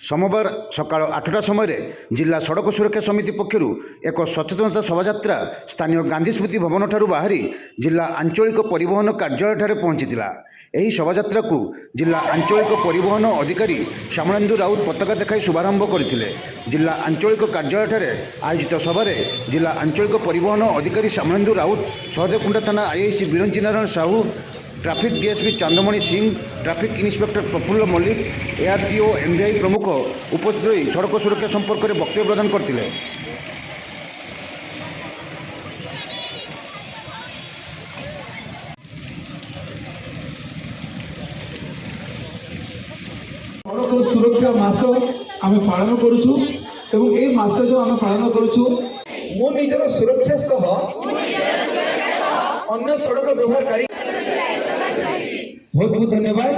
सोमवार सकाळ 8टा समय जिला सड़क सुरक्षा समिति पक्षर एक सचेतनता शोभायात्रा स्थानीय गांधी स्मृति भवन ठारू बाहरी जिला आंचलिक परिवहन कार्यालय ठारे पहुंचीला। ଏହି ଶୋଭାଯାତ୍ରାକୁ ଜିଲ୍ଲା ଆଞ୍ଚଳିକ ପରିବହନ ଅଧିକାରୀ ଶ୍ୟାମଳେନ୍ଦୁ ରାଉତ ପତାକା ଦେଖାଇ ଶୁଭାରମ୍ଭ କରିଥିଲେ। ଜିଲ୍ଲା ଆଞ୍ଚଳିକ କାର୍ଯ୍ୟାଳୟଠାରେ ଆୟୋଜିତ ସଭାରେ ଜିଲ୍ଲା ଆଞ୍ଚଳିକ ପରିବହନ ଅଧିକାରୀ ଶ୍ୟାମଳେନ୍ଦୁ ରାଉତ, ସହଦେବକୁଣ୍ଡା ଥାନା IIC Biranchi Narayan Sahu, traffic DSP Chandmani Singh, traffic inspector Prafulla Mallick, ARTO MVI प्रमुख उपस्थित रही सड़क सुरक्षा संपर्क में वक्तव्य प्रदान करते। सड़क सुरक्षा मास आम पालन करुचु एवं ए मास जो आम पालन करुचु मो निजर सुरक्षा सह अन्य सड़क व्यवहारकारी बहुत बहुत धन्यवाद।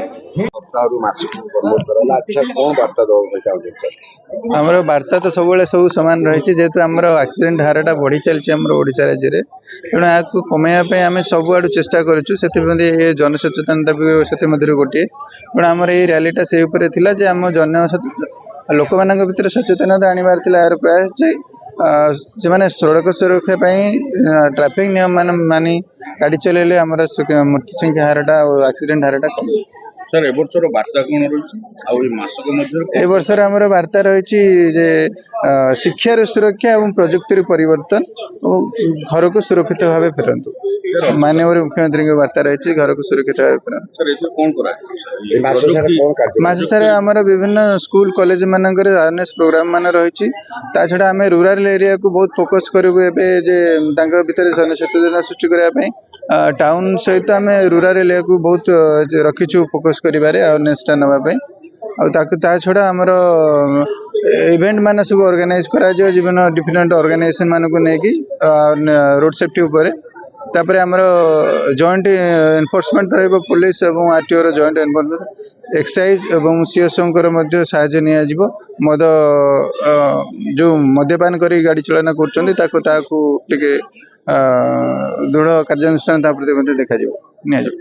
आमर वार्ता तो सब सब सामान रही जेहेतु आमर एक्सीडेंट हारटा बढ़ी चलती ओडिशा राज्य में, तेणु यहाँ कमाइवाई आम सब आड़ चेष्टा करूँ। से जनसचेतनता भी से गोटे तेणु आमर ये रैलीटा से आम जन लोक मान भर सचेतनता आनबार यार प्रयास से मैंने सड़क सुरक्षा ट्राफिक नियम मानी गाड़ी चलैले आम मृत्यु संख्या हारटा और एक्सीडेंट हारटा कम। सर एबर्षर वार्ता कौन रही ए वर्षर आमर वार्ता रही शिक्षार सुरक्षा और प्रजुक्तिर परिवर्तन और घर को सुरक्षित भाव फेरतु। माननीय मुख्यमंत्री की वार्ता रही घर को सुरक्षित भाव फेरतु। मास सारे आमर विभिन्न स्कूल कॉलेज मानकर अवेयरनेस प्रोग्राम मान रही। छड़ा आम रूराल एरिया को बहुत फोकस करूँ भर जनसचेतना सृष्टि करने टाउन सहित आम रूराल एरिया को बहुत रखीचु फोकस करें अवेयरनेसटा नापी छड़ा आमर इवेंट मान सब ऑर्गेनाइज करा डिफरेंट ऑर्गेनाइजेशन मान को लेकिन रोड सेफ्टी उपर तापर आमर जॉइंट एनफोर्समेंट रहिबो पुलिस एवं आरटीओ रो जॉइंट एनफोर्समेंट एक्साइज एवं सीएसओंकर मध्य सहायता निया जिवो। मद जो मद्यपान करी गाड़ी चलाना करछन्ती ताकू टिके दृढ़ कार्यानुष्ठान ता प्रति देखा जिवो निया जिवो।